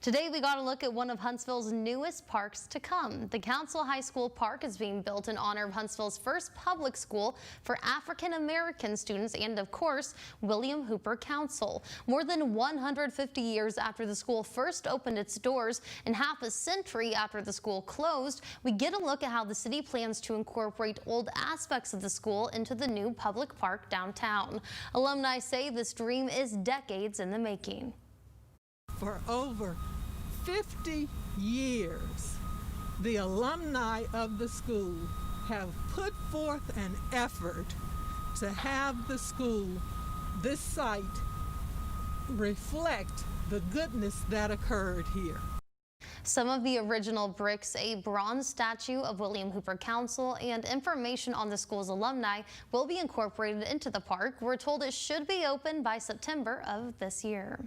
Today we got a look at one of Huntsville's newest parks to come. The Council High School Park is being built in honor of Huntsville's first public school for African American students and, of course, William Hooper Council. More than 150 years after the school first opened its doors and half a century after the school closed, we get a look at how the city plans to incorporate old aspects of the school into the new public park downtown. Alumni say this dream is decades in the making. For over 50 years, the alumni of the school have put forth an effort to have the school, this site, reflect the goodness that occurred here. Some of the original bricks, a bronze statue of William Hooper Council, and information on the school's alumni will be incorporated into the park. We're told it should be open by September of this year.